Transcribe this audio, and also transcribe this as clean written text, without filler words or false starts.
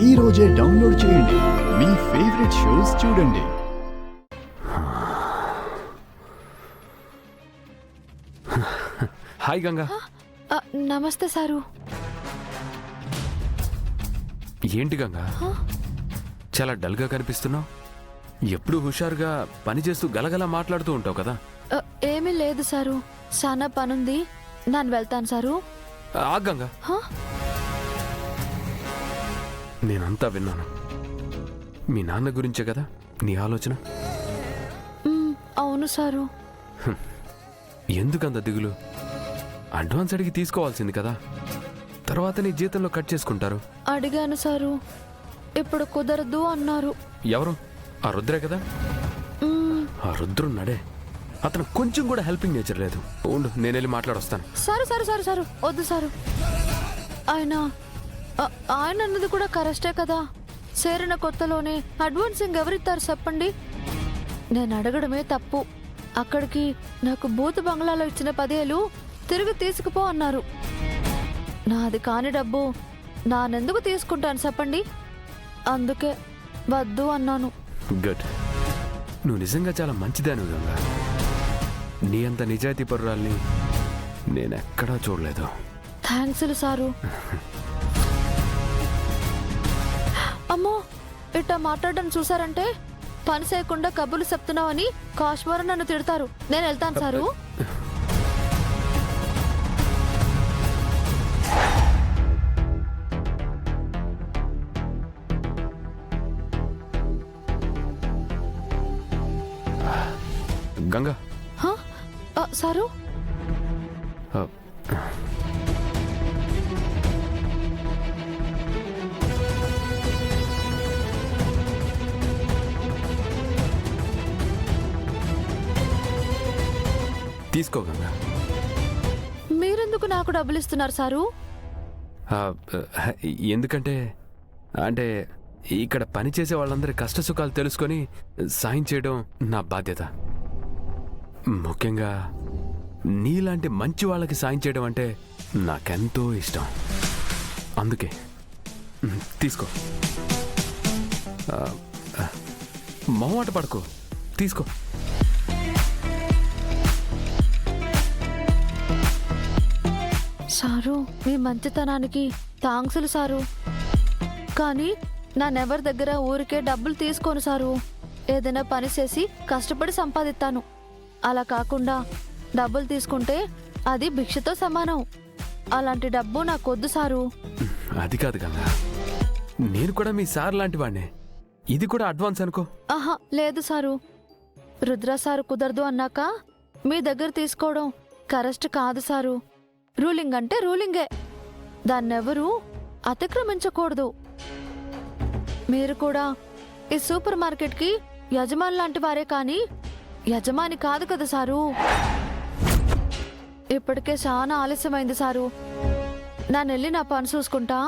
ఈ రోజే డౌన్లోడ్ చేయండి. మీ ఫేవరెట్ షోస్ చూడండి. హాయ్ గంగా. నమస్తే సారు. ఏంటి గంగా, చాలా డల్గా కనిపిస్తున్నావు? ఎప్పుడు హుషారుగా పనిచేస్తూ గలగల మాట్లాడుతూ ఉంటావు కదా. ఏమీ లేదు సారు, చాలా పనుంది, నేను వెళ్తాను సారు. గంగా, నేనంతా విన్నాను. మీ నాన్న గురించే కదా నీ ఆలోచన? అవును సారు. ఎందుకంత దిగులు? అడ్వాన్స్ అడిగి తీసుకోవాల్సింది కదా, తర్వాత నీ జీతంలో కట్ చేసుకుంటారు. అడిగాను సారు, ఇప్పుడు కుదరదు అన్నారు. ఎవరు? ఆ రుద్రే కదా. ఆ రుద్రున్నాడే, అతను కొంచెం కూడా హెల్పింగ్ నేచర్ లేదు. ఉండు, నేను వెళ్ళి మాట్లాడొస్తాను. సారు సారు సారు సారు వద్దు సారు. ఆయన అన్నది కూడా కరెస్టే కదా. చేరిన కొత్తలోనే అడ్వాన్సింగ్ ఎవరిస్తారు చెప్పండి? నేను అడగడమే తప్పు. అక్కడికి నాకు బూత్ బంగ్లాలో ఇచ్చిన 10,000 తిరిగి తీసుకుపో అన్నారు. నాది కాని డబ్బు నానెందుకు తీసుకుంటాను చెప్పండి? అందుకే వద్దు అన్నాను. గుడ్. నువ్వు నిజంగా చాలా మంచిదానివి గంగా. నీ అంత నిజాయితీ పరురాల్ని నేనెక్కడా చూడలేదు. థ్యాంక్స్లు సారు. అమ్మో, ఇట్టా మాట్లాడడం చూసారంటే పని చేయకుండా కబుర్లు చెప్తున్నావని కాశ్మీర్ నన్ను తిడతారు. నేను వెళ్తాను సారు. గంగా. సారు, తీసుకో గంగా. మీరెందుకు నాకు డబ్బులు ఇస్తున్నారు సారు? ఎందుకంటే అంటే ఇక్కడ పనిచేసే వాళ్ళందరి కష్ట సుఖాలు తెలుసుకొని సాయం చేయడం నా బాధ్యత. ముఖ్యంగా నీలాంటి మంచి వాళ్ళకి సాయం చేయడం అంటే నాకెంతో ఇష్టం. అందుకే తీసుకో. మొహమాట పడుకో, తీసుకో. సారు, మీ మంచితనానికి థాంక్స్లు సారు. కానీ నానెవరి దగ్గర ఊరికే డబ్బులు తీసుకోను సారు. ఏదైనా పని చేసి కష్టపడి సంపాదిస్తాను. అలా కాకుండా డబ్బులు తీసుకుంటే అది భిక్షతో సమానం. అలాంటి డబ్బు నాకొద్దు సారు. అది కాదు గంగా, నేను కూడా మీ సార్ లాంటి వాడినే. ఇది కూడా అడ్వాన్స్ అనుకో. ఆహా లేదు సారు. రుద్ర సారు కుదరదు అన్నాక మీ దగ్గర తీసుకోవడం కరెక్ట్ కాదు సారు. రూలింగ్ అంటే రూలింగే, దాన్నెవరూ అతిక్రమించకూడదు. మీరు కూడా ఈ సూపర్ మార్కెట్కి యజమాని లాంటి వారే కానీ యజమాని కాదు కదా సారు. ఇప్పటికే చాలా ఆలస్యమైంది సారు. నానెళ్ళి నా పని చూసుకుంటా.